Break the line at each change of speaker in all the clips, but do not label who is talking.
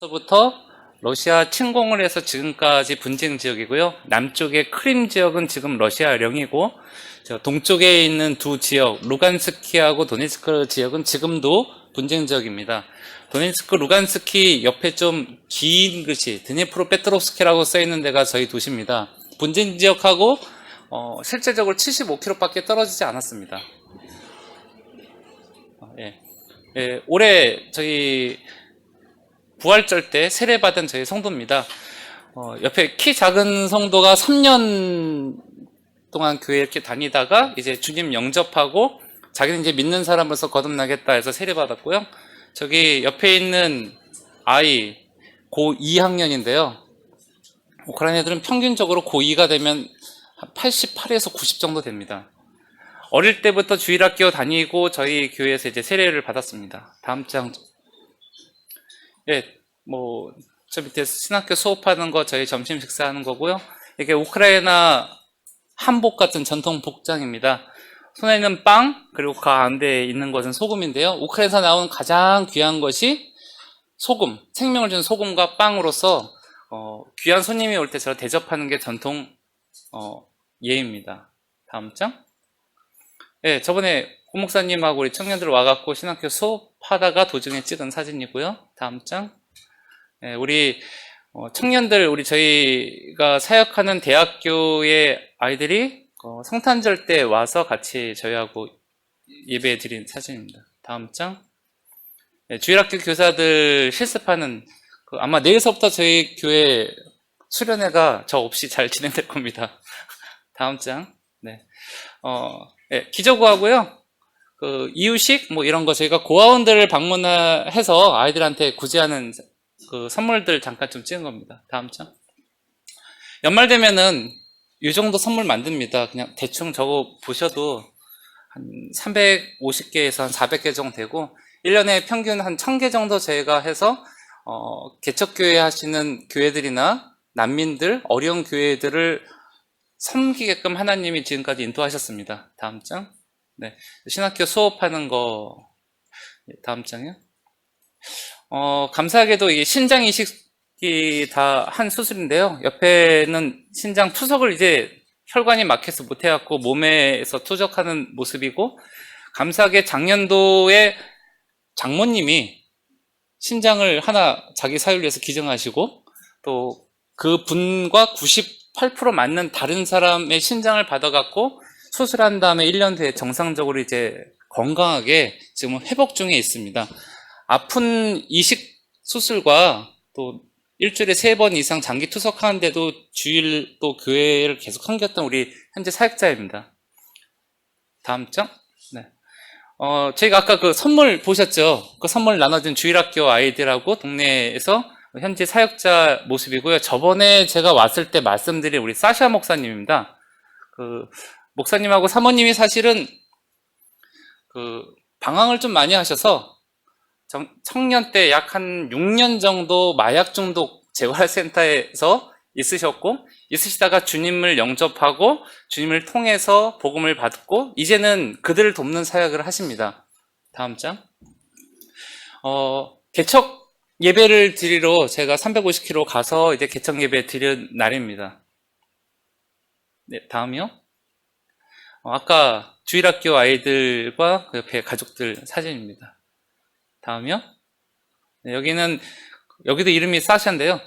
부터 러시아 침공을 해서 지금까지 분쟁 지역이고요. 남쪽의 크림 지역은 지금 러시아령이고, 동쪽에 있는 두 지역, 루간스키하고 도네츠크 지역은 지금도 분쟁 지역입니다. 도네츠크, 루간스키 옆에 좀 긴 글씨, 드니프로페트롭스키라고 써있는 데가 저희 도시입니다. 분쟁 지역하고 실제적으로 75km밖에 떨어지지 않았습니다. 올해 저희 부활절 때 세례받은 저희 성도입니다. 옆에 키 작은 성도가 3년 동안 교회 이렇게 다니다가 이제 주님 영접하고 자기는 이제 믿는 사람으로서 거듭나겠다 해서 세례받았고요. 저기 옆에 있는 아이 고2 학년인데요. 우크라이나 애들은 평균적으로 고2가 되면 88에서 90 정도 됩니다. 어릴 때부터 주일학교 다니고 저희 교회에서 이제 세례를 받았습니다. 다음 장. 저 밑에 신학교 수업하는 거 저희 점심 식사하는 거고요. 이게 우크라이나 한복 같은 전통 복장입니다. 손에는 빵, 그리고 가운데 있는 것은 소금인데요. 우크라이나에서 나온 가장 귀한 것이 소금, 생명을 주는 소금과 빵으로서 귀한 손님이 올 때 저를 대접하는 게 전통 예입니다. 다음 장. 저번에 고 목사님하고 우리 청년들 와갖고 신학교 수업하다가 도중에 찍은 사진이고요. 다음 장. 우리 청년들, 저희가 사역하는 대학교의 아이들이 성탄절 때 와서 같이 저희하고 예배 드린 사진입니다. 다음 장. 주일학교 교사들 실습하는 아마 내일서부터 저희 교회 수련회가 저 없이 잘 진행될 겁니다. 다음 장. 기저구하고요. 이유식 이런 거 저희가 고아원들을 방문해서 아이들한테 구제하는 선물들 잠깐 좀 찍은 겁니다. 다음 장. 연말 되면은 이 정도 선물 만듭니다. 그냥 대충 적어 보셔도 한 350개에서 한 400개 정도 되고 1년에 평균 한 1000개 정도 저희가 해서 개척교회 하시는 교회들이나 난민들, 어려운 교회들을 섬기게끔 하나님이 지금까지 인도하셨습니다. 다음 장. 신학교 수업하는 거. 다음 장이요. 감사하게도 이게 신장 이식이 다 한 수술인데요. 옆에는 신장 투석을 이제 혈관이 막혀서 못해갖고 몸에서 투적하는 모습이고, 감사하게 작년도에 장모님이 신장을 하나 자기 사유를 위해서 기증하시고, 또 그 분과 98% 맞는 다른 사람의 신장을 받아갖고 수술한 다음에 1년 뒤에 정상적으로 이제 건강하게 지금 회복 중에 있습니다. 아픈 이식 수술과 또 일주일에 3번 이상 장기 투석하는데도 주일 또 교회를 계속 섬겼던 우리 현재 사역자입니다. 다음 장. 저희가 아까 그 선물 보셨죠? 그 선물 나눠준 주일학교 아이들하고 동네에서 현재 사역자 모습이고요. 저번에 제가 왔을 때 말씀드린 우리 사샤 목사님입니다. 목사님하고 사모님이 사실은 방황을 좀 많이 하셔서 청년 때 약 한 6년 정도 마약 중독 재활센터에서 있으시다가 주님을 영접하고 주님을 통해서 복음을 받고 이제는 그들을 돕는 사역을 하십니다. 다음 장. 개척 예배를 드리러 제가 350km 가서 이제 개척 예배 드린 날입니다. 다음이요. 아까 주일학교 아이들과 그 옆에 가족들 사진입니다. 다음이요. 여기도 이름이 사샤인데요.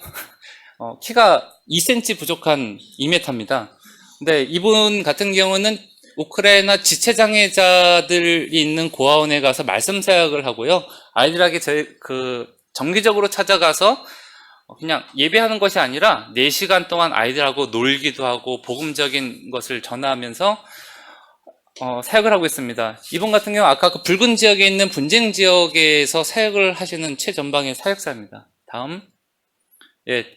키가 2cm 부족한 2m입니다. 근데 이분 같은 경우는 우크라이나 지체장애자들이 있는 고아원에 가서 말씀 사역을 하고요. 아이들에게 정기적으로 찾아가서 그냥 예배하는 것이 아니라 4시간 동안 아이들하고 놀기도 하고 복음적인 것을 전하면서 사역을 하고 있습니다. 이분 같은 경우 아까 그 붉은 지역에 있는 분쟁 지역에서 사역을 하시는 최전방의 사역사입니다. 다음.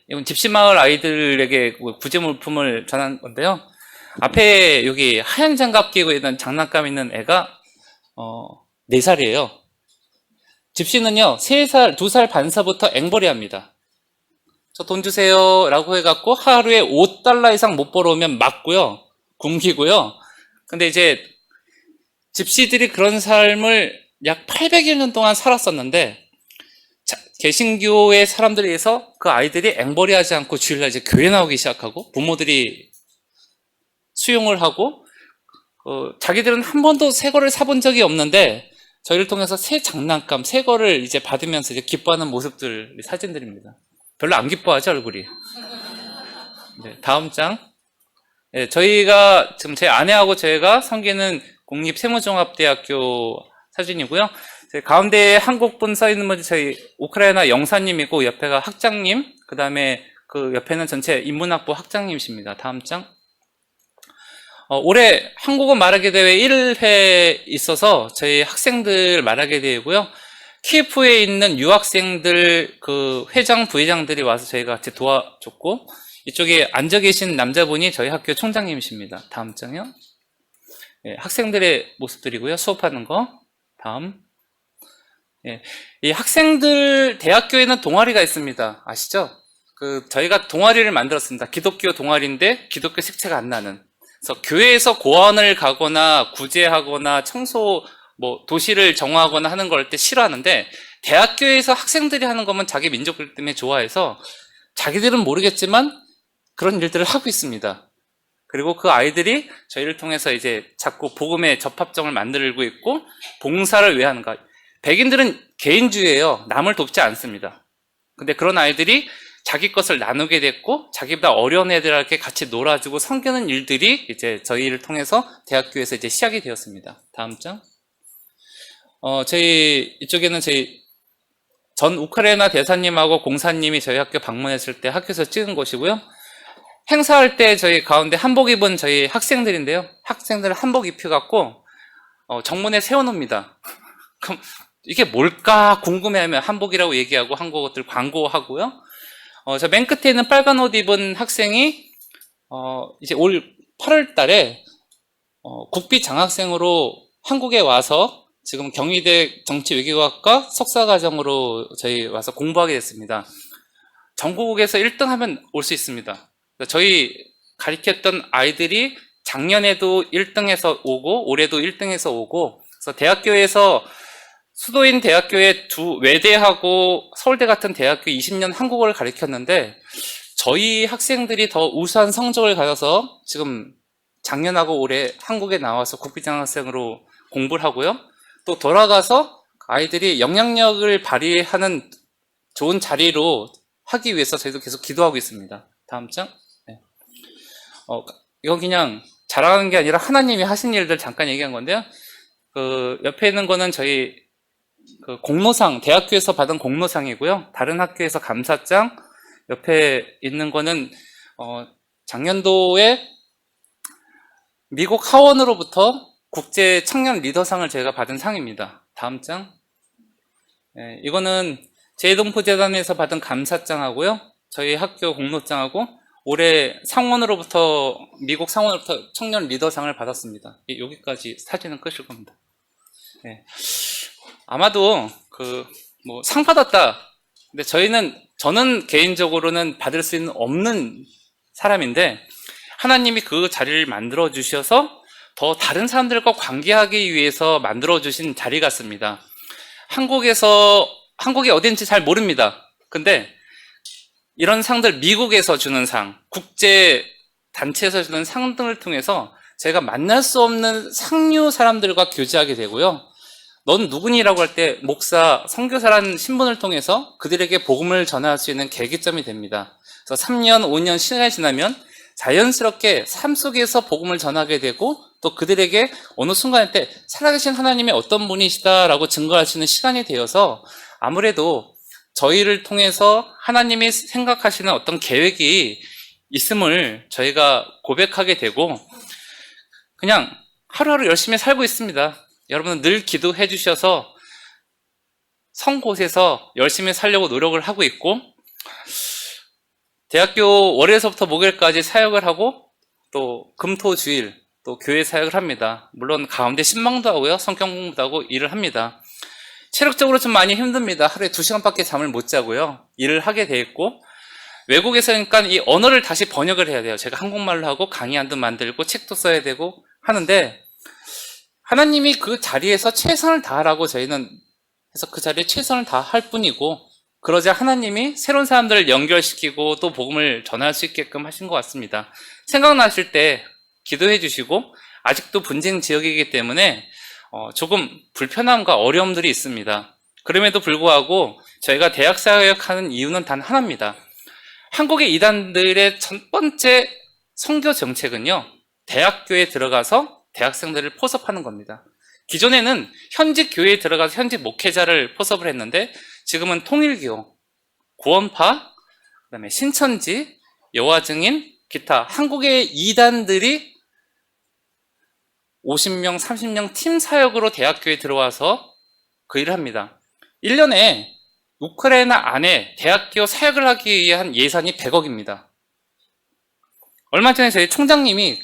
이건 집시마을 아이들에게 구제 물품을 전한 건데요. 앞에 여기 하얀 장갑 끼고 있는 장난감 있는 애가 4살이에요. 집시는요 3살, 2살 반서부터 앵벌이 합니다. 저 돈 주세요 라고 해갖고 하루에 $5 이상 못 벌어오면 맞고요, 굶기고요. 근데 이제 집시들이 그런 삶을 약 800여 년 동안 살았었는데 개신교의 사람들에 의해서 그 아이들이 앵벌이 하지 않고 주일날 이제 교회 나오기 시작하고 부모들이 수용을 하고 자기들은 한 번도 새 거를 사본 적이 없는데 저희를 통해서 새 장난감, 새 거를 이제 받으면서 이제 기뻐하는 모습들 사진들입니다. 별로 안 기뻐하죠, 얼굴이. 네, 다음 장. 네, 저희가 지금 제 아내하고 저희가 섬기는 국립세무종합대학교 사진이고요. 가운데에 한국분 써 있는 분이 저희 우크라이나 영사님이고 옆에가 학장님, 그 다음에 그 옆에는 전체 인문학부 학장님이십니다. 다음 장. 올해 한국어 말하기 대회 1회 있어서 저희 학생들 말하기 대회고요. 키예프에 있는 유학생들 그 회장, 부회장들이 와서 저희가 같이 도와줬고, 이쪽에 앉아 계신 남자분이 저희 학교 총장님이십니다. 다음 장요. 예, 학생들의 모습들이고요. 수업하는 거. 다음. 예, 이 학생들 대학교에는 동아리가 있습니다. 아시죠? 저희가 동아리를 만들었습니다. 기독교 동아리인데 기독교 색채가 안 나는. 그래서 교회에서 고원을 가거나 구제하거나 청소, 도시를 정화하거나 하는 걸 때 싫어하는데 대학교에서 학생들이 하는 거면 자기 민족들 때문에 좋아해서 자기들은 모르겠지만 그런 일들을 하고 있습니다. 그리고 그 아이들이 저희를 통해서 이제 자꾸 복음의 접합점을 만들고 있고 봉사를 왜 하는가. 백인들은 개인주의예요. 남을 돕지 않습니다. 근데 그런 아이들이 자기 것을 나누게 됐고 자기보다 어려운 애들에게 같이 놀아주고 섬기는 일들이 이제 저희를 통해서 대학교에서 이제 시작이 되었습니다. 다음 장. 저희 이쪽에는 저희 전 우크라이나 대사님하고 공사님이 저희 학교 방문했을 때 학교에서 찍은 것이고요. 행사할 때 저희 가운데 한복 입은 저희 학생들인데요. 학생들 한복 입혀갖고 정문에 세워놓습니다. 그럼 이게 뭘까 궁금해하면 한복이라고 얘기하고 한국 것들 광고하고요. 저 맨 끝에 있는 빨간 옷 입은 학생이 이제 올 8월 달에 국비 장학생으로 한국에 와서 지금 경희대 정치외교학과 석사과정으로 저희 와서 공부하게 됐습니다. 전국에서 1등 하면 올 수 있습니다. 저희 가르쳤던 아이들이 작년에도 1등해서 오고 올해도 1등해서 오고, 그래서 대학교에서 수도인 대학교에 외대하고 서울대 같은 대학교 20년 한국어를 가르쳤는데 저희 학생들이 더 우수한 성적을 가져서 지금 작년하고 올해 한국에 나와서 국비장학생으로 공부를 하고요. 또 돌아가서 아이들이 영향력을 발휘하는 좋은 자리로 하기 위해서 저희도 계속 기도하고 있습니다. 다음 장. 네. 이건 그냥 자랑하는 게 아니라 하나님이 하신 일들 잠깐 얘기한 건데요. 옆에 있는 거는 저희 공로상, 대학교에서 받은 공로상이고요. 다른 학교에서 감사장, 옆에 있는 거는 작년도에 미국 하원으로부터 국제 청년 리더상을 제가 받은 상입니다. 다음 장. 네, 이거는 제동포재단에서 받은 감사장하고요. 저희 학교 공로장하고 올해 상원으로부터 미국 상원으로부터 청년 리더상을 받았습니다. 여기까지 사진은 끝일 겁니다. 네. 아마도 상 받았다. 근데 저는 개인적으로는 받을 수 있는 없는 사람인데 하나님이 그 자리를 만들어 주셔서 더 다른 사람들과 관계하기 위해서 만들어 주신 자리 같습니다. 한국이 어딘지 잘 모릅니다. 근데 이런 상들, 미국에서 주는 상, 국제 단체에서 주는 상들을 통해서 제가 만날 수 없는 상류 사람들과 교제하게 되고요. 넌 누구니라고 할 때 목사, 선교사라는 신분을 통해서 그들에게 복음을 전할 수 있는 계기점이 됩니다. 그래서 3년, 5년 시간이 지나면 자연스럽게 삶 속에서 복음을 전하게 되고 또 그들에게 어느 순간에 때 살아계신 하나님의 어떤 분이시다라고 증거할 수 있는 시간이 되어서 아무래도 저희를 통해서 하나님이 생각하시는 어떤 계획이 있음을 저희가 고백하게 되고 그냥 하루하루 열심히 살고 있습니다. 여러분은 늘 기도해 주셔서 선 곳에서 열심히 살려고 노력을 하고 있고 대학교 월요일서부터 목요일까지 사역을 하고 또 금토주일 또 교회 사역을 합니다. 물론 가운데 신방도 하고요. 성경 공부도 하고 일을 합니다. 체력적으로 좀 많이 힘듭니다. 하루에 2시간밖에 잠을 못 자고요. 일을 하게 돼 있고 외국에서니까 이 언어를 다시 번역을 해야 돼요. 제가 한국말로 하고 강의안도 만들고 책도 써야 되고 하는데 하나님이 그 자리에서 최선을 다하라고 저희는 해서 그 자리에 최선을 다할 뿐이고 그러자 하나님이 새로운 사람들을 연결시키고 또 복음을 전할 수 있게끔 하신 것 같습니다. 생각나실 때 기도해 주시고, 아직도 분쟁 지역이기 때문에 조금 불편함과 어려움들이 있습니다. 그럼에도 불구하고 저희가 대학 사역하는 이유는 단 하나입니다. 한국의 이단들의 첫 번째 선교 정책은요, 대학교에 들어가서 대학생들을 포섭하는 겁니다. 기존에는 현직 교회에 들어가서 현직 목회자를 포섭을 했는데, 지금은 통일교, 구원파, 그다음에 신천지, 여호와증인, 기타 한국의 이단들이 50명, 30명 팀 사역으로 대학교에 들어와서 그 일을 합니다. 1년에 우크라이나 안에 대학교 사역을 하기 위한 예산이 100억입니다. 얼마 전에 저희 총장님이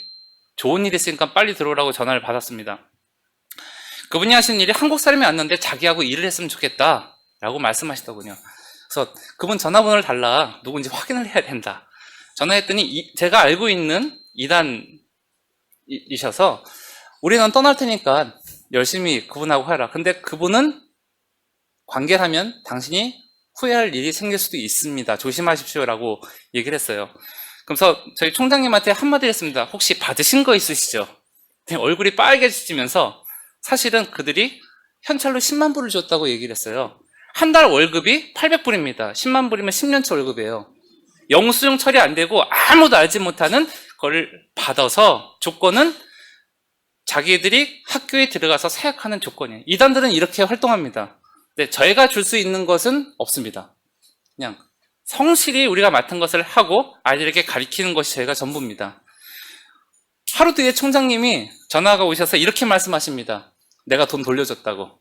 좋은 일 있으니까 빨리 들어오라고 전화를 받았습니다. 그분이 하시는 일이 한국 사람이 왔는데 자기하고 일을 했으면 좋겠다라고 말씀하시더군요. 그래서 그분 전화번호를 달라, 누군지 확인을 해야 된다. 전화했더니 제가 알고 있는 이단이셔서 우리는 떠날 테니까 열심히 그분하고 해라. 근데 그분은 관계를 하면 당신이 후회할 일이 생길 수도 있습니다. 조심하십시오라고 얘기를 했어요. 그래서 저희 총장님한테 한마디 했습니다. 혹시 받으신 거 있으시죠? 얼굴이 빨개지면서 사실은 그들이 현찰로 10만 불을 줬다고 얘기를 했어요. 한 달 월급이 800불입니다. 10만 불이면 10년치 월급이에요. 영수증 처리 안 되고 아무도 알지 못하는 거를 받아서, 조건은 자기들이 학교에 들어가서 사역하는 조건이에요. 이단들은 이렇게 활동합니다. 근데 저희가 줄 수 있는 것은 없습니다. 그냥 성실히 우리가 맡은 것을 하고 아이들에게 가르치는 것이 저희가 전부입니다. 하루 뒤에 총장님이 전화가 오셔서 이렇게 말씀하십니다. 내가 돈 돌려줬다고.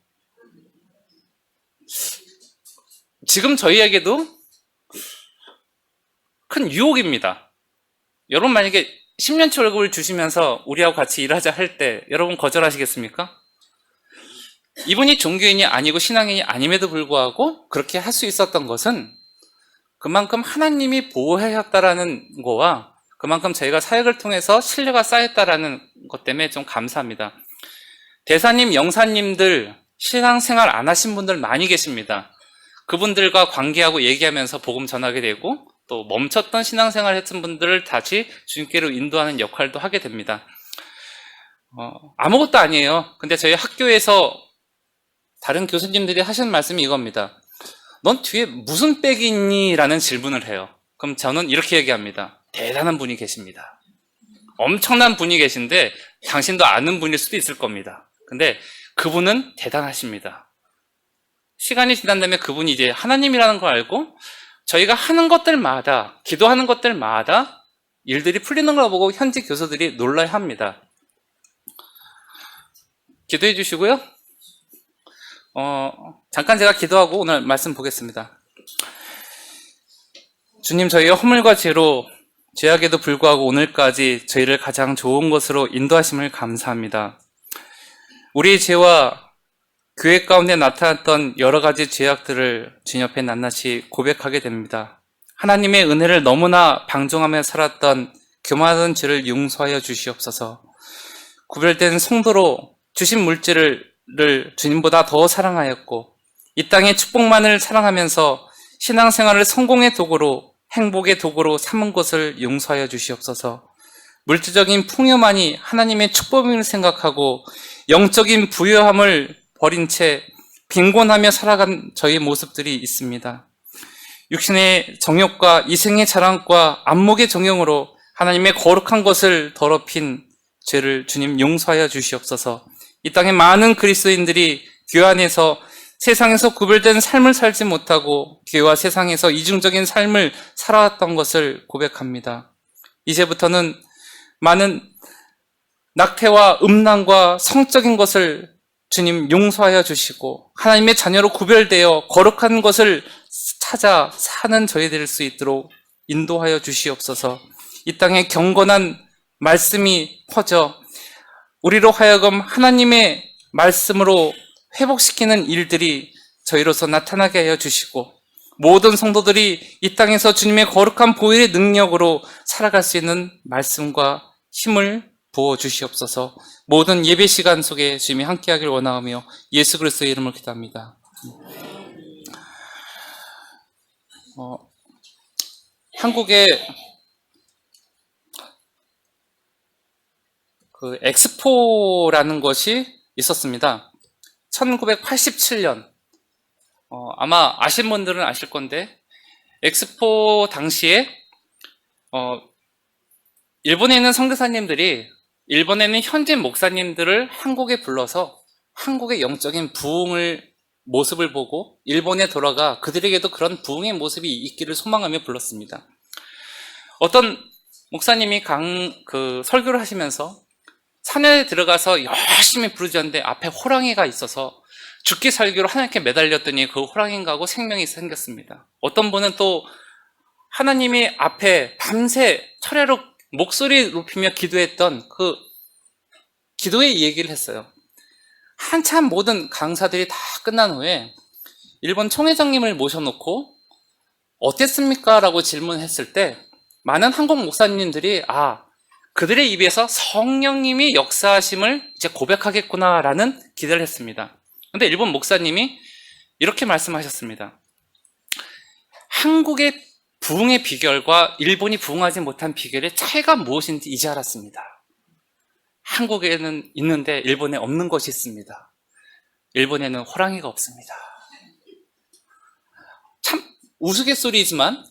지금 저희에게도 큰 유혹입니다. 여러분 만약에 10년치 월급을 주시면서 우리하고 같이 일하자 할 때 여러분 거절하시겠습니까? 이분이 종교인이 아니고 신앙인이 아님에도 불구하고 그렇게 할 수 있었던 것은 그만큼 하나님이 보호하셨다라는 거와 그만큼 저희가 사역을 통해서 신뢰가 쌓였다라는 것 때문에 좀 감사합니다. 대사님, 영사님들 신앙생활 안 하신 분들 많이 계십니다. 그분들과 관계하고 얘기하면서 복음 전하게 되고, 또 멈췄던 신앙생활 했던 분들을 다시 주님께로 인도하는 역할도 하게 됩니다. 아무것도 아니에요. 근데 저희 학교에서 다른 교수님들이 하시는 말씀이 이겁니다. 넌 뒤에 무슨 백이 있니? 라는 질문을 해요. 그럼 저는 이렇게 얘기합니다. 대단한 분이 계십니다. 엄청난 분이 계신데 당신도 아는 분일 수도 있을 겁니다. 근데 그분은 대단하십니다. 시간이 지난 다음에 그분이 이제 하나님이라는 걸 알고 저희가 하는 것들마다, 기도하는 것들마다 일들이 풀리는 걸 보고 현직 교수들이 놀라야 합니다. 기도해 주시고요. 잠깐 제가 기도하고 오늘 말씀 보겠습니다. 주님, 저희의 허물과 죄로 죄악에도 불구하고 오늘까지 저희를 가장 좋은 것으로 인도하심을 감사합니다. 우리의 죄와 교회 가운데 나타났던 여러 가지 죄악들을 주님 앞에 낱낱이 고백하게 됩니다. 하나님의 은혜를 너무나 방종하며 살았던 교만한 죄를 용서하여 주시옵소서. 구별된 성도로 주신 물질을 주님보다 더 사랑하였고 이 땅의 축복만을 사랑하면서 신앙생활을 성공의 도구로, 행복의 도구로 삼은 것을 용서하여 주시옵소서. 물질적인 풍요만이 하나님의 축복임을 생각하고 영적인 부유함을 버린 채 빈곤하며 살아간 저희 모습들이 있습니다. 육신의 정욕과 이생의 자랑과 안목의 정욕으로 하나님의 거룩한 것을 더럽힌 죄를 주님 용서하여 주시옵소서. 이 땅에 많은 그리스도인들이 교회 안에서 세상에서 구별된 삶을 살지 못하고 교회와 세상에서 이중적인 삶을 살아왔던 것을 고백합니다. 이제부터는 많은 낙태와 음란과 성적인 것을 주님 용서하여 주시고 하나님의 자녀로 구별되어 거룩한 것을 찾아 사는 저희 될 수 있도록 인도하여 주시옵소서. 이 땅에 경건한 말씀이 퍼져 우리로 하여금 하나님의 말씀으로 회복시키는 일들이 저희로서 나타나게 하여 주시고 모든 성도들이 이 땅에서 주님의 거룩한 보혈의 능력으로 살아갈 수 있는 말씀과 힘을 부어 주시옵소서. 모든 예배 시간 속에 주님이 함께하길 원하오며 예수 그리스도의 이름으로 기도합니다. 한국에 그 엑스포라는 것이 있었습니다. 1987년. 아마 아신 분들은 아실 건데, 엑스포 당시에, 일본에 있는 선교사님들이 일본에 있는 현지 목사님들을 한국에 불러서 한국의 영적인 부흥을 모습을 보고 일본에 돌아가 그들에게도 그런 부흥의 모습이 있기를 소망하며 불렀습니다. 어떤 목사님이 설교를 하시면서 산에 들어가서 열심히 부르짖었는데 앞에 호랑이가 있어서 죽기 살기로 하나님께 매달렸더니 그 호랑이하고 생명이 생겼습니다. 어떤 분은 또 하나님이 앞에 밤새 철야로 목소리 높이며 기도했던 그 기도의 얘기를 했어요. 한참 모든 강사들이 다 끝난 후에 일본 총회장님을 모셔놓고 어땠습니까? 라고 질문했을 때 많은 한국 목사님들이 그들의 입에서 성령님이 역사하심을 이제 고백하겠구나 라는 기대를 했습니다. 근데 일본 목사님이 이렇게 말씀하셨습니다. 한국의 부흥의 비결과 일본이 부흥하지 못한 비결의 차이가 무엇인지 이제 알았습니다. 한국에는 있는데 일본에 없는 것이 있습니다. 일본에는 호랑이가 없습니다. 참 우스갯소리지만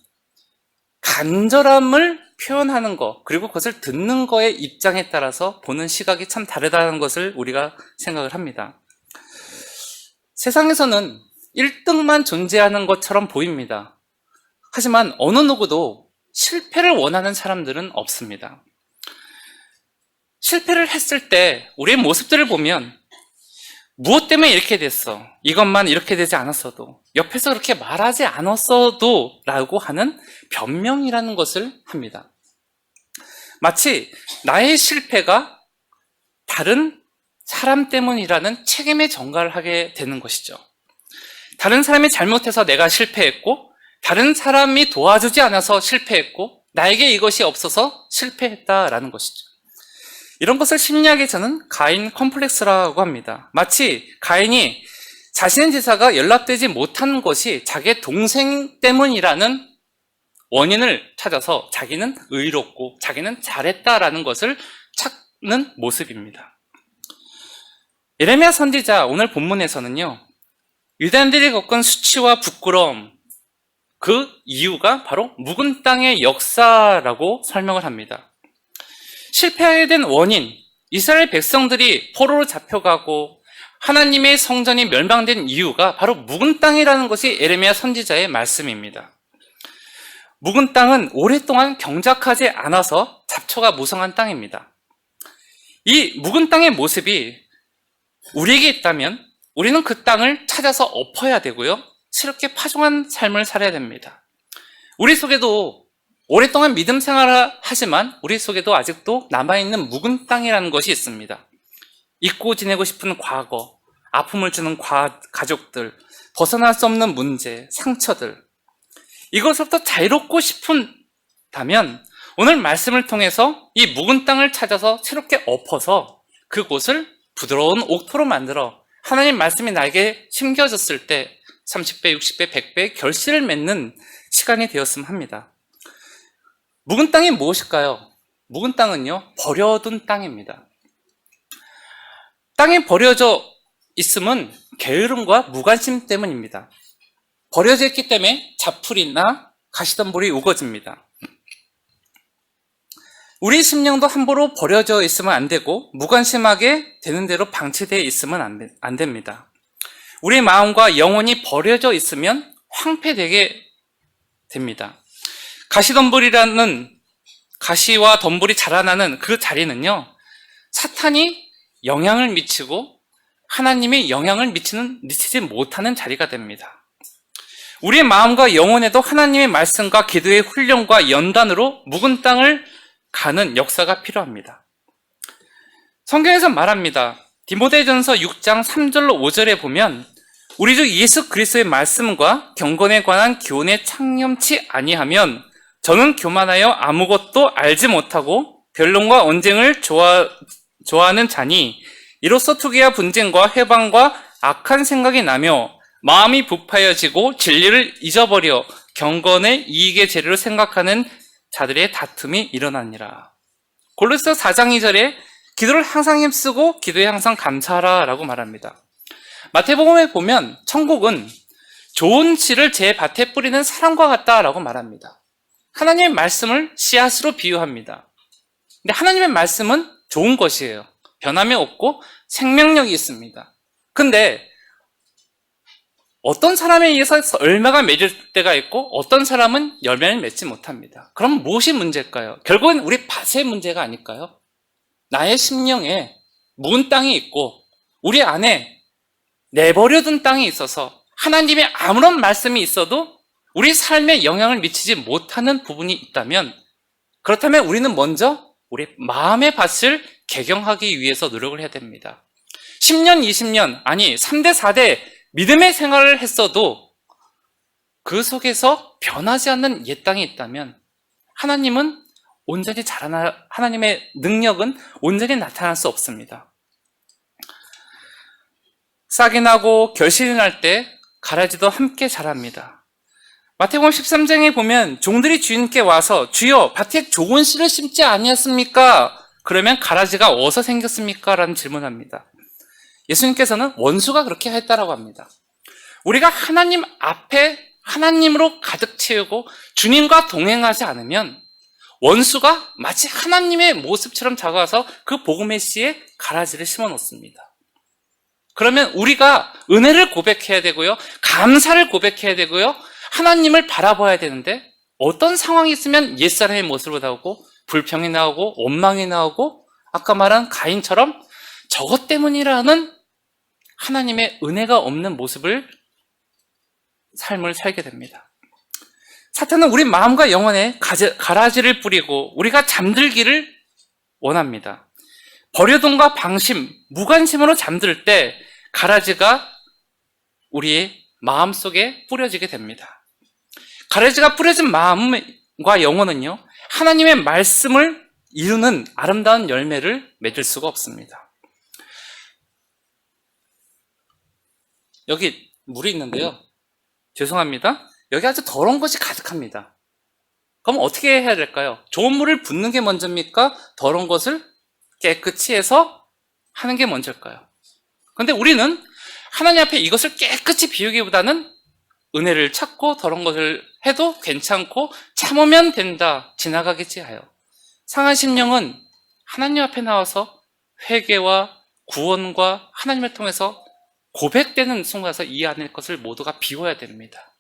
간절함을 표현하는 것, 그리고 그것을 듣는 거의 입장에 따라서 보는 시각이 참 다르다는 것을 우리가 생각을 합니다. 세상에서는 1등만 존재하는 것처럼 보입니다. 하지만 어느 누구도 실패를 원하는 사람들은 없습니다. 실패를 했을 때 우리의 모습들을 보면 무엇 때문에 이렇게 됐어? 이것만 이렇게 되지 않았어도, 옆에서 그렇게 말하지 않았어도 라고 하는 변명이라는 것을 합니다. 마치 나의 실패가 다른 사람 때문이라는 책임의 전가를 하게 되는 것이죠. 다른 사람이 잘못해서 내가 실패했고, 다른 사람이 도와주지 않아서 실패했고, 나에게 이것이 없어서 실패했다라는 것이죠. 이런 것을 심리학에서는 가인 컴플렉스라고 합니다. 마치 가인이 자신의 제사가 연락되지 못한 것이 자기의 동생 때문이라는 원인을 찾아서 자기는 의롭고 자기는 잘했다라는 것을 찾는 모습입니다. 예레미야 선지자 오늘 본문에서는요, 유대인들이 겪은 수치와 부끄러움, 그 이유가 바로 묵은 땅의 역사라고 설명을 합니다. 실패하게 된 원인, 이스라엘 백성들이 포로로 잡혀가고 하나님의 성전이 멸망된 이유가 바로 묵은 땅이라는 것이 예레미야 선지자의 말씀입니다. 묵은 땅은 오랫동안 경작하지 않아서 잡초가 무성한 땅입니다. 이 묵은 땅의 모습이 우리에게 있다면 우리는 그 땅을 찾아서 엎어야 되고요, 새롭게 파종한 삶을 살아야 됩니다. 우리 속에도 오랫동안 믿음 생활을 하지만 우리 속에도 아직도 남아있는 묵은 땅이라는 것이 있습니다. 잊고 지내고 싶은 과거, 아픔을 주는 가족들, 벗어날 수 없는 문제, 상처들, 이것부터 자유롭고 싶다면 오늘 말씀을 통해서 이 묵은 땅을 찾아서 새롭게 엎어서 그곳을 부드러운 옥토로 만들어 하나님 말씀이 나에게 심겨졌을 때 30배, 60배, 100배의 결실을 맺는 시간이 되었으면 합니다. 묵은 땅이 무엇일까요? 묵은 땅은요, 버려둔 땅입니다. 땅에 버려져 있음은 게으름과 무관심 때문입니다. 버려져 있기 때문에 자풀이나 가시덤불이 우거집니다. 우리 심령도 함부로 버려져 있으면 안 되고 무관심하게 되는 대로 방치되어 있으면 안 됩니다. 우리 마음과 영혼이 버려져 있으면 황폐되게 됩니다. 가시와 덤불이 자라나는 그 자리는요, 사탄이 영향을 미치고 하나님이 영향을 미치지 못하는 자리가 됩니다. 우리의 마음과 영혼에도 하나님의 말씀과 기도의 훈련과 연단으로 묵은 땅을 가는 역사가 필요합니다. 성경에서 말합니다. 디모데전서 6장 3절로 5절에 보면 우리 주 예수 그리스도의 말씀과 경건에 관한 교훈에 창념치 아니하면 저는 교만하여 아무것도 알지 못하고 변론과 언쟁을 좋아하는 자니 이로써 투기와 분쟁과 회방과 악한 생각이 나며 마음이 부파여지고 진리를 잊어버려 경건의 이익의 재료를 생각하는 자들의 다툼이 일어나니라. 골로새 4장 2절에 기도를 항상 힘쓰고 기도에 항상 감사하라 라고 말합니다. 마태복음에 보면 천국은 좋은 씨를 제 밭에 뿌리는 사람과 같다라고 말합니다. 하나님의 말씀을 씨앗으로 비유합니다. 근데 하나님의 말씀은 좋은 것이에요. 변함이 없고 생명력이 있습니다. 근데 어떤 사람에 의해서 열매가 맺을 때가 있고 어떤 사람은 열매를 맺지 못합니다. 그럼 무엇이 문제일까요? 결국은 우리 밭의 문제가 아닐까요? 나의 심령에 묵은 땅이 있고 우리 안에 내버려둔 땅이 있어서 하나님의 아무런 말씀이 있어도 우리 삶에 영향을 미치지 못하는 부분이 있다면, 그렇다면 우리는 먼저 우리 마음의 밭을 개경하기 위해서 노력을 해야 됩니다. 10년, 20년, 아니 3대, 4대 믿음의 생활을 했어도 그 속에서 변하지 않는 옛 땅이 있다면 하나님은 온전히 하나님의 능력은 온전히 나타날 수 없습니다. 싹이 나고 결실이 날 때 가라지도 함께 자랍니다. 마태복음 13장에 보면 종들이 주인께 와서 주여 밭에 좋은 씨를 심지 아니었습니까? 그러면 가라지가 어디서 생겼습니까? 라는 질문합니다. 예수님께서는 원수가 그렇게 했다라고 합니다. 우리가 하나님 앞에 하나님으로 가득 채우고 주님과 동행하지 않으면 원수가 마치 하나님의 모습처럼 다가와서 그 복음의 씨에 가라지를 심어 놓습니다. 그러면 우리가 은혜를 고백해야 되고요, 감사를 고백해야 되고요, 하나님을 바라봐야 되는데 어떤 상황이 있으면 옛사람의 모습으로 나오고 불평이 나오고 원망이 나오고 아까 말한 가인처럼 저것 때문이라는 하나님의 은혜가 없는 삶을 살게 됩니다. 사탄은 우리 마음과 영혼에 가라지를 뿌리고 우리가 잠들기를 원합니다. 버려둠과 방심, 무관심으로 잠들 때 가라지가 우리의 마음속에 뿌려지게 됩니다. 가라지가 뿌려진 마음과 영혼은요, 하나님의 말씀을 이루는 아름다운 열매를 맺을 수가 없습니다. 여기 물이 있는데요, 죄송합니다. 여기 아주 더러운 것이 가득합니다. 그럼 어떻게 해야 될까요? 좋은 물을 붓는 게 먼저입니까? 더러운 것을 깨끗이 해서 하는 게 먼저일까요? 그런데 우리는 하나님 앞에 이것을 깨끗이 비우기보다는 은혜를 찾고 더러운 것을 해도 괜찮고 참으면 된다, 지나가겠지 하여 상한 심령은 하나님 앞에 나와서 회개와 구원과 하나님을 통해서 고백되는 순간에서 이 안의 것을 모두가 비워야 됩니다.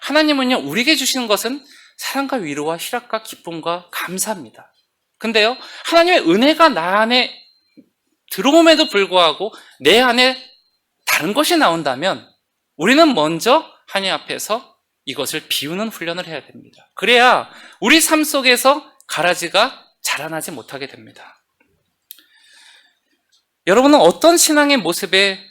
하나님은요, 우리에게 주시는 것은 사랑과 위로와 희락과 기쁨과 감사입니다. 근데요, 하나님의 은혜가 나 안에 들어옴에도 불구하고 내 안에 다른 것이 나온다면 우리는 먼저 하나님 앞에서 이것을 비우는 훈련을 해야 됩니다. 그래야 우리 삶 속에서 가라지가 자라나지 못하게 됩니다. 여러분은 어떤 신앙의 모습에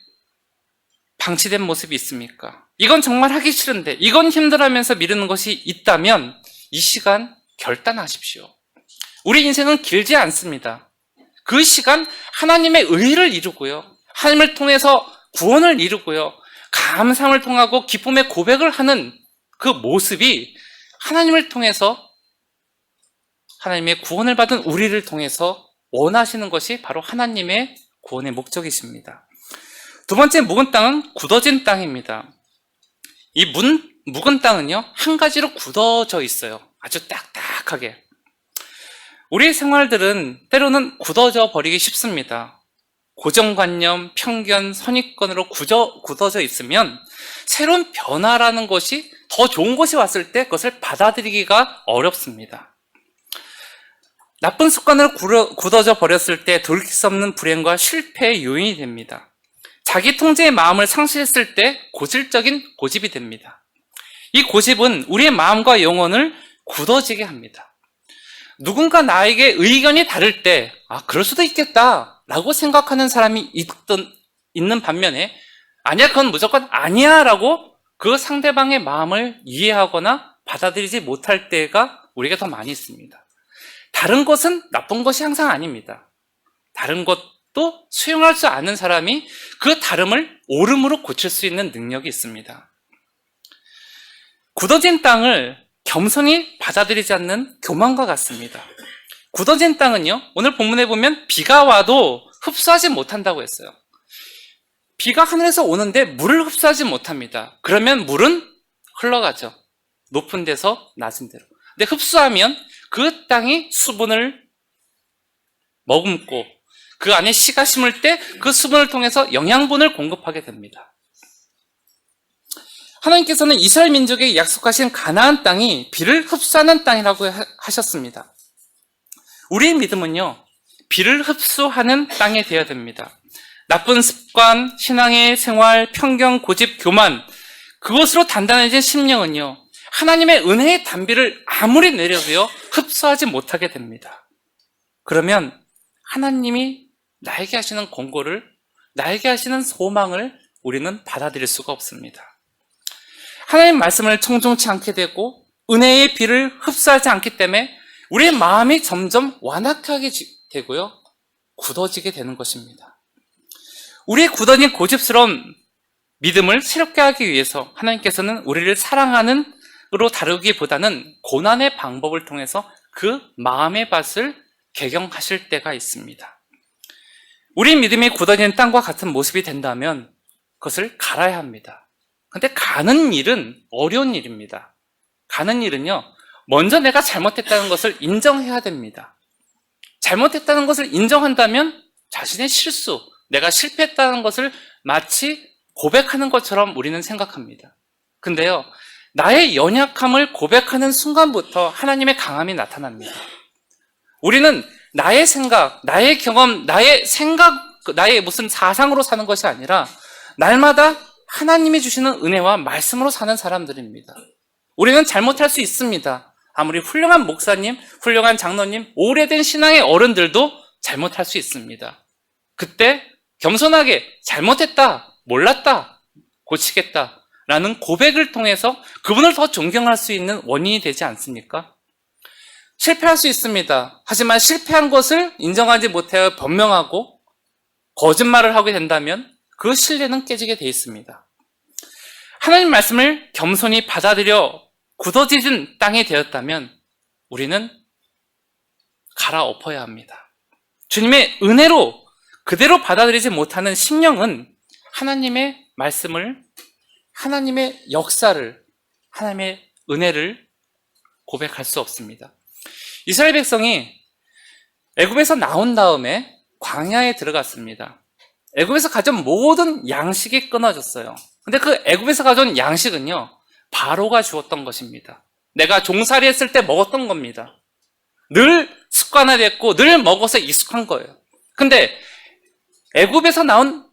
방치된 모습이 있습니까? 이건 정말 하기 싫은데, 이건 힘들어하면서 미루는 것이 있다면 이 시간 결단하십시오. 우리 인생은 길지 않습니다. 그 시간 하나님의 의를 이루고요, 하나님을 통해서 구원을 이루고요, 감사함을 통하고 기쁨의 고백을 하는 그 모습이 하나님을 통해서, 하나님의 구원을 받은 우리를 통해서 원하시는 것이 바로 하나님의 구원의 목적이십니다. 두 번째 묵은 땅은 굳어진 땅입니다. 이 묵은 땅은요, 한 가지로 굳어져 있어요. 아주 딱딱하게. 우리의 생활들은 때로는 굳어져 버리기 쉽습니다. 고정관념, 편견, 선입견으로 굳어져 있으면 새로운 변화라는 것이, 더 좋은 것이 왔을 때 그것을 받아들이기가 어렵습니다. 나쁜 습관으로 굳어져 버렸을 때 돌이킬 수 없는 불행과 실패의 요인이 됩니다. 자기 통제의 마음을 상실했을 때 고질적인 고집이 됩니다. 이 고집은 우리의 마음과 영혼을 굳어지게 합니다. 누군가 나에게 의견이 다를 때, 그럴 수도 있겠다 라고 생각하는 사람이 있는 반면에, 아니야, 그건 무조건 아니야 라고 그 상대방의 마음을 이해하거나 받아들이지 못할 때가 우리가 더 많이 있습니다. 다른 것은 나쁜 것이 항상 아닙니다. 다른 것도 수용할 수 않는 사람이 그 다름을 옳음으로 고칠 수 있는 능력이 있습니다. 굳어진 땅을 겸손히 받아들이지 않는 교만과 같습니다. 굳어진 땅은요, 오늘 본문에 보면 비가 와도 흡수하지 못한다고 했어요. 비가 하늘에서 오는데 물을 흡수하지 못합니다. 그러면 물은 흘러가죠. 높은 데서 낮은 데로. 근데 흡수하면 그 땅이 수분을 머금고 그 안에 씨가 심을 때 그 수분을 통해서 영양분을 공급하게 됩니다. 하나님께서는 이스라엘 민족에게 약속하신 가나안 땅이 비를 흡수하는 땅이라고 하셨습니다. 우리의 믿음은요, 비를 흡수하는 땅이 되어야 됩니다. 나쁜 습관, 신앙의 생활, 편견, 고집, 교만, 그것으로 단단해진 심령은요, 하나님의 은혜의 단비를 아무리 내려도요, 흡수하지 못하게 됩니다. 그러면 하나님이 나에게 하시는 권고를, 나에게 하시는 소망을 우리는 받아들일 수가 없습니다. 하나님의 말씀을 청종치 않게 되고 은혜의 비를 흡수하지 않기 때문에 우리의 마음이 점점 완악하게 되고요, 굳어지게 되는 것입니다. 우리의 굳어진 고집스러운 믿음을 새롭게 하기 위해서 하나님께서는 우리를 사랑하는 으로 다루기보다는 고난의 방법을 통해서 그 마음의 밭을 개경하실 때가 있습니다. 우리 믿음이 굳어진 땅과 같은 모습이 된다면 그것을 갈아야 합니다. 근데 가는 일은 어려운 일입니다. 가는 일은요, 먼저 내가 잘못했다는 것을 인정해야 됩니다. 잘못했다는 것을 인정한다면 자신의 실수, 내가 실패했다는 것을 마치 고백하는 것처럼 우리는 생각합니다. 근데요, 나의 연약함을 고백하는 순간부터 하나님의 강함이 나타납니다. 우리는 나의 생각, 나의 경험, 나의 무슨 사상으로 사는 것이 아니라 날마다 하나님이 주시는 은혜와 말씀으로 사는 사람들입니다. 우리는 잘못할 수 있습니다. 아무리 훌륭한 목사님, 훌륭한 장로님, 오래된 신앙의 어른들도 잘못할 수 있습니다. 그때 겸손하게 잘못했다, 몰랐다, 고치겠다 라는 고백을 통해서 그분을 더 존경할 수 있는 원인이 되지 않습니까? 실패할 수 있습니다. 하지만 실패한 것을 인정하지 못하여 변명하고 거짓말을 하게 된다면 그 신뢰는 깨지게 돼 있습니다. 하나님 말씀을 겸손히 받아들여 굳어지는 땅이 되었다면 우리는 갈아엎어야 합니다. 주님의 은혜로 그대로 받아들이지 못하는 심령은 하나님의 말씀을, 하나님의 역사를, 하나님의 은혜를 고백할 수 없습니다. 이스라엘 백성이 애굽에서 나온 다음에 광야에 들어갔습니다. 애굽에서 가져온 모든 양식이 끊어졌어요. 근데 그 애굽에서 가져온 양식은요, 바로가 주었던 것입니다. 내가 종살이 했을 때 먹었던 겁니다. 늘 습관화됐고 늘 먹어서 익숙한 거예요. 근데 애굽에서 나온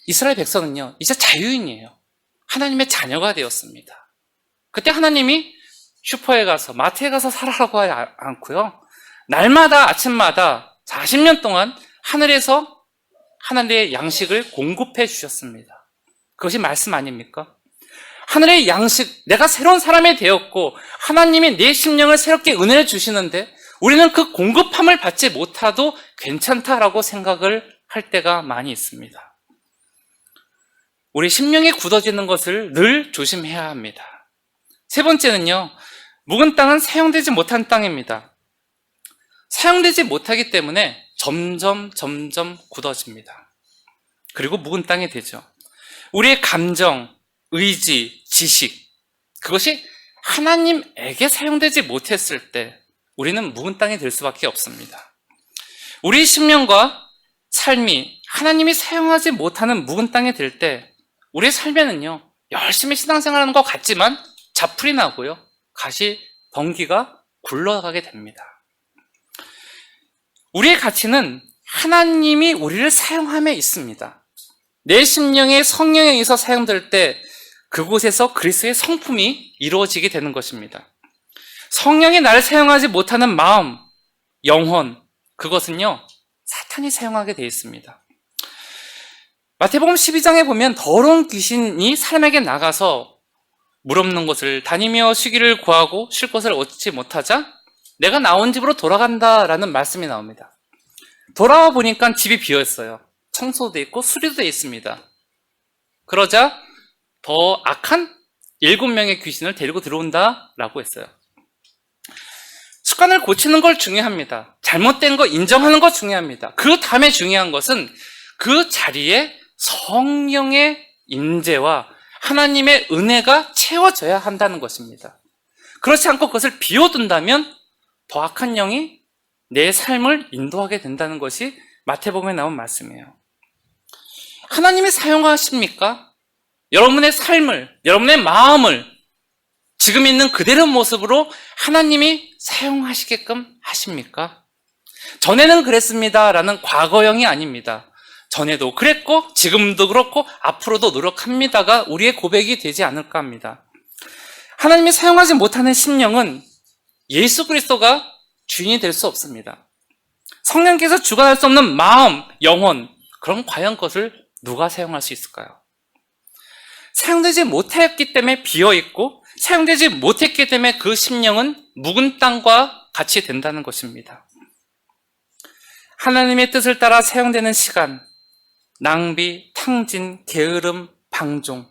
이스라엘 백성은요, 이제 자유인이에요. 하나님의 자녀가 되었습니다. 그때 하나님이 슈퍼에 가서, 마트에 가서 사라라고 하지 않고요, 날마다 아침마다 40년 동안 하늘에서 하나님의 양식을 공급해 주셨습니다. 그것이 말씀 아닙니까? 하늘의 양식, 내가 새로운 사람이 되었고 하나님이 내 심령을 새롭게 은혜를 주시는데 우리는 그 공급함을 받지 못해도 괜찮다라고 생각을 할 때가 많이 있습니다. 우리 심령이 굳어지는 것을 늘 조심해야 합니다. 세 번째는요, 묵은 땅은 사용되지 못한 땅입니다. 사용되지 못하기 때문에 점점 굳어집니다. 그리고 묵은 땅이 되죠. 우리의 감정, 의지, 지식, 그것이 하나님에게 사용되지 못했을 때 우리는 묵은 땅이 될 수밖에 없습니다. 우리 심령과 삶이 하나님이 사용하지 못하는 묵은 땅이 될 때 우리의 삶에는요, 열심히 신앙생활하는 것 같지만 자풀이 나고요, 가시덩기가 굴러가게 됩니다. 우리의 가치는 하나님이 우리를 사용함에 있습니다. 내 심령의 성령에 의해서 사용될 때 그곳에서 그리스도의 성품이 이루어지게 되는 것입니다. 성령이 나를 사용하지 못하는 마음, 영혼, 그것은요, 사탄이 사용하게 되어 있습니다. 마태복음 12장에 보면 더러운 귀신이 사람에게 나가서 물 없는 곳을 다니며 쉬기를 구하고 쉴 것을 얻지 못하자 내가 나온 집으로 돌아간다라는 말씀이 나옵니다. 돌아와 보니까 집이 비어있어요. 청소도 있고 수리도 돼 있습니다. 그러자 더 악한 7명의 귀신을 데리고 들어온다라고 했어요. 습관을 고치는 걸 중요합니다. 잘못된 거 인정하는 거 중요합니다. 그 다음에 중요한 것은 그 자리에 성령의 임재와 하나님의 은혜가 채워져야 한다는 것입니다. 그렇지 않고 그것을 비워둔다면 더 악한 영이 내 삶을 인도하게 된다는 것이 마태복음에 나온 말씀이에요. 하나님이 사용하십니까? 여러분의 삶을, 여러분의 마음을 지금 있는 그대로 모습으로 하나님이 사용하시게끔 하십니까? 전에는 그랬습니다 라는 과거형이 아닙니다. 전에도 그랬고 지금도 그렇고 앞으로도 노력합니다가 우리의 고백이 되지 않을까 합니다. 하나님이 사용하지 못하는 심령은 예수 그리스도가 주인이 될 수 없습니다. 성령께서 주관할 수 없는 마음, 영혼, 그럼 과연 그것을 누가 사용할 수 있을까요? 사용되지 못했기 때문에 비어있고 사용되지 못했기 때문에 그 심령은 묵은 땅과 같이 된다는 것입니다. 하나님의 뜻을 따라 사용되는 시간, 낭비, 탕진, 게으름, 방종,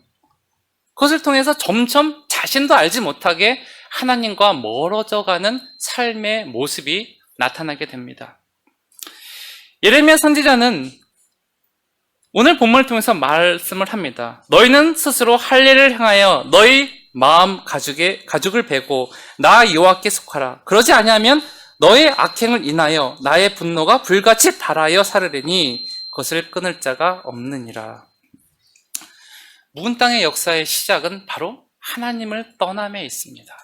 그것을 통해서 점점 자신도 알지 못하게 하나님과 멀어져가는 삶의 모습이 나타나게 됩니다. 예레미야 선지자는 오늘 본문을 통해서 말씀을 합니다. 너희는 스스로 할례를 행하여 너희 마음 가죽을 베고 나 여호와께 속하라. 그러지 아니하면 너의 악행을 인하여 나의 분노가 불같이 발하여 사르리니 그것을 끊을 자가 없느니라. 묵은 땅의 역사의 시작은 바로 하나님을 떠남에 있습니다.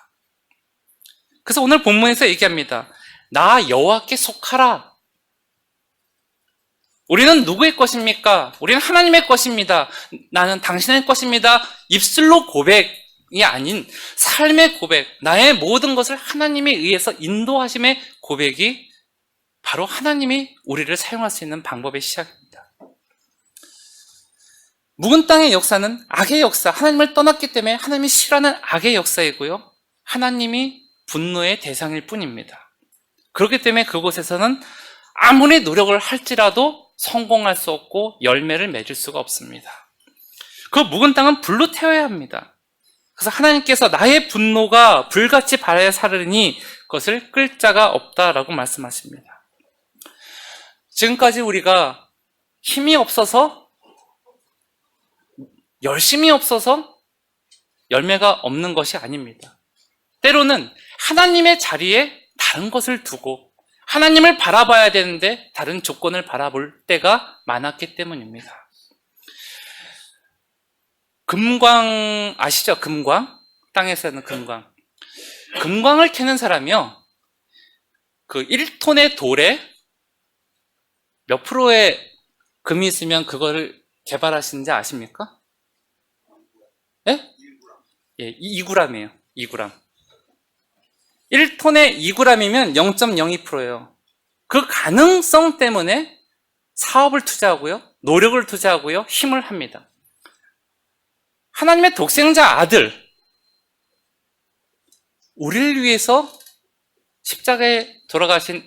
그래서 오늘 본문에서 얘기합니다. 나 여호와께 속하라. 우리는 누구의 것입니까? 우리는 하나님의 것입니다. 나는 당신의 것입니다. 입술로 고백이 아닌 삶의 고백, 나의 모든 것을 하나님에 의해서 인도하심의 고백이 바로 하나님이 우리를 사용할 수 있는 방법의 시작입니다. 묵은 땅의 역사는 악의 역사, 하나님을 떠났기 때문에 하나님이 싫어하는 악의 역사이고요. 하나님이 분노의 대상일 뿐입니다. 그렇기 때문에 그곳에서는 아무리 노력을 할지라도 성공할 수 없고 열매를 맺을 수가 없습니다. 그 묵은 땅은 불로 태워야 합니다. 그래서 하나님께서 나의 분노가 불같이 발하여 사르니 그것을 끌 자가 없다라고 말씀하십니다. 지금까지 우리가 힘이 없어서, 열심이 없어서 열매가 없는 것이 아닙니다. 때로는 하나님의 자리에 다른 것을 두고 하나님을 바라봐야 되는데 다른 조건을 바라볼 때가 많았기 때문입니다. 금광 아시죠? 금광? 땅에서는 금광. 금광을 캐는 사람이요. 그 1톤의 돌에 몇 프로의 금이 있으면 그거를 개발하시는지 아십니까? 예? 예, 2g이에요. 2g. 1톤에 2g이면 0.02%예요. 그 가능성 때문에 사업을 투자하고요, 노력을 투자하고요, 힘을 합니다. 하나님의 독생자 아들, 우리를 위해서 십자가에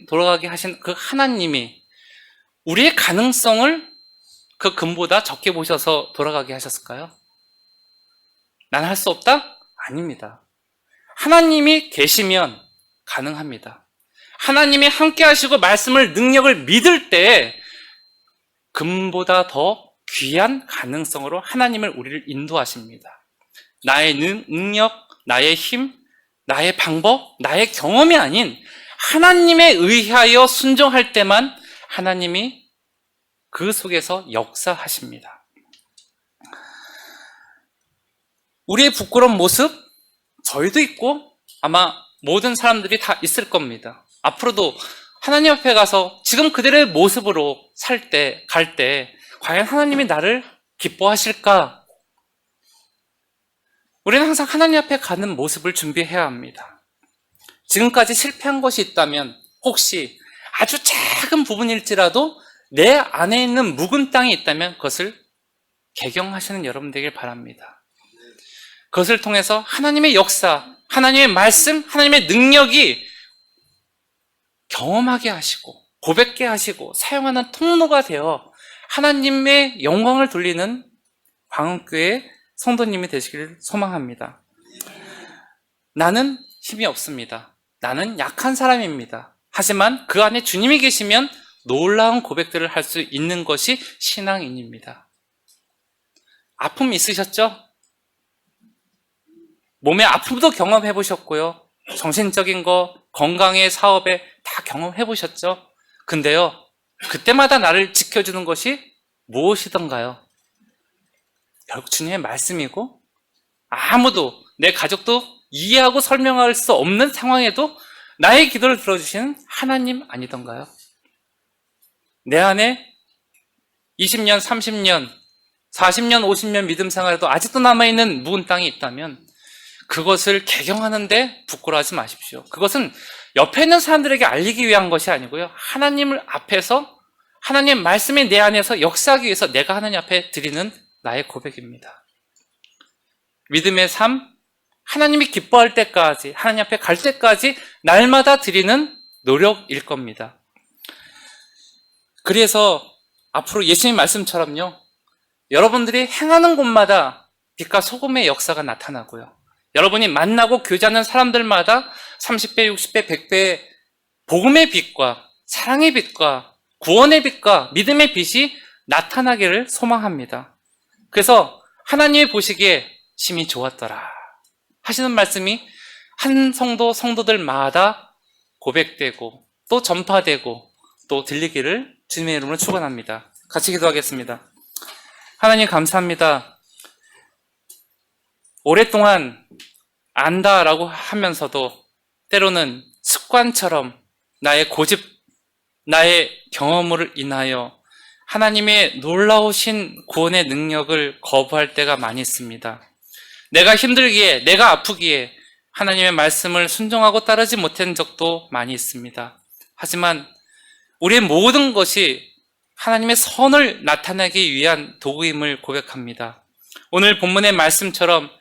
돌아가게 하신 그 하나님이 우리의 가능성을 그 금보다 적게 보셔서 돌아가게 하셨을까요? 난 할 수 없다? 아닙니다. 하나님이 계시면 가능합니다. 하나님이 함께 하시고 말씀을, 능력을 믿을 때 금보다 더 귀한 가능성으로 하나님을 우리를 인도하십니다. 나의 능력, 나의 힘, 나의 방법, 나의 경험이 아닌 하나님에 의하여 순종할 때만 하나님이 그 속에서 역사하십니다. 우리의 부끄러운 모습, 저희도 있고 아마 모든 사람들이 다 있을 겁니다. 앞으로도 하나님 앞에 가서 지금 그들의 모습으로 갈 때 과연 하나님이 나를 기뻐하실까? 우리는 항상 하나님 앞에 가는 모습을 준비해야 합니다. 지금까지 실패한 것이 있다면 혹시 아주 작은 부분일지라도 내 안에 있는 묵은 땅이 있다면 그것을 개경하시는 여러분 되길 바랍니다. 그것을 통해서 하나님의 역사, 하나님의 말씀, 하나님의 능력이 경험하게 하시고 고백게 하시고 사용하는 통로가 되어 하나님의 영광을 돌리는 광흥교회 성도님이 되시기를 소망합니다. 나는 힘이 없습니다. 나는 약한 사람입니다. 하지만 그 안에 주님이 계시면 놀라운 고백들을 할 수 있는 것이 신앙인입니다. 아픔 있으셨죠? 몸의 아픔도 경험해 보셨고요. 정신적인 거, 건강의 사업에 다 경험해 보셨죠? 근데요, 그때마다 나를 지켜주는 것이 무엇이던가요? 결국 주님의 말씀이고, 아무도, 내 가족도 이해하고 설명할 수 없는 상황에도 나의 기도를 들어주시는 하나님 아니던가요? 내 안에 20년, 30년, 40년, 50년 믿음 생활에도 아직도 남아있는 묵은 땅이 있다면 그것을 개경하는데 부끄러워하지 마십시오. 그것은 옆에 있는 사람들에게 알리기 위한 것이 아니고요. 하나님을 앞에서 하나님 말씀이 내 안에서 역사하기 위해서 내가 하나님 앞에 드리는 나의 고백입니다. 믿음의 삶, 하나님이 기뻐할 때까지, 하나님 앞에 갈 때까지 날마다 드리는 노력일 겁니다. 그래서 앞으로 예수님 말씀처럼요, 여러분들이 행하는 곳마다 빛과 소금의 역사가 나타나고요. 여러분이 만나고 교제하는 사람들마다 30배, 60배, 100배의 복음의 빛과 사랑의 빛과 구원의 빛과 믿음의 빛이 나타나기를 소망합니다. 그래서 하나님이 보시기에 심히 좋았더라 하시는 말씀이 한 성도들마다 고백되고 또 전파되고 또 들리기를 주님의 이름으로 축원합니다. 같이 기도하겠습니다. 하나님 감사합니다. 오랫동안 안다라고 하면서도 때로는 습관처럼 나의 고집, 나의 경험을 인하여 하나님의 놀라우신 구원의 능력을 거부할 때가 많이 있습니다. 내가 힘들기에, 내가 아프기에 하나님의 말씀을 순종하고 따르지 못한 적도 많이 있습니다. 하지만 우리의 모든 것이 하나님의 선을 나타내기 위한 도구임을 고백합니다. 오늘 본문의 말씀처럼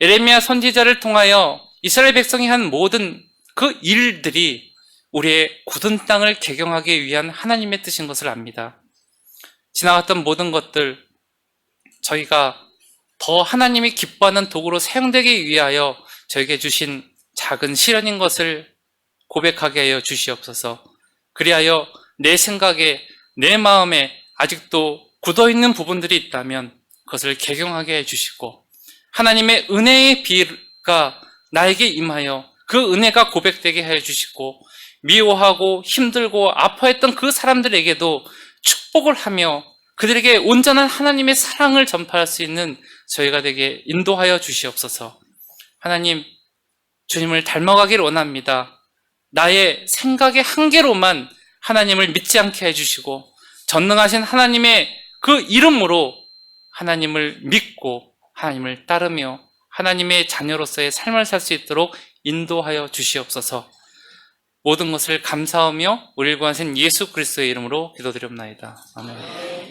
예레미야 선지자를 통하여 이스라엘 백성이 한 모든 그 일들이 우리의 굳은 땅을 개경하기 위한 하나님의 뜻인 것을 압니다. 지나갔던 모든 것들, 저희가 더 하나님이 기뻐하는 도구로 사용되기 위하여 저에게 주신 작은 시련인 것을 고백하게 하여 주시옵소서. 그리하여 내 생각에, 내 마음에 아직도 굳어있는 부분들이 있다면 그것을 개경하게 해주시고, 하나님의 은혜의 비가 나에게 임하여 그 은혜가 고백되게 해주시고, 미워하고 힘들고 아파했던 그 사람들에게도 축복을 하며 그들에게 온전한 하나님의 사랑을 전파할 수 있는 저희가 되게 인도하여 주시옵소서. 하나님, 주님을 닮아가길 원합니다. 나의 생각의 한계로만 하나님을 믿지 않게 해주시고, 전능하신 하나님의 그 이름으로 하나님을 믿고 하나님을 따르며 하나님의 자녀로서의 삶을 살 수 있도록 인도하여 주시옵소서. 모든 것을 감사하며 우리를 구하신 예수 그리스도의 이름으로 기도드립나이다. 아멘.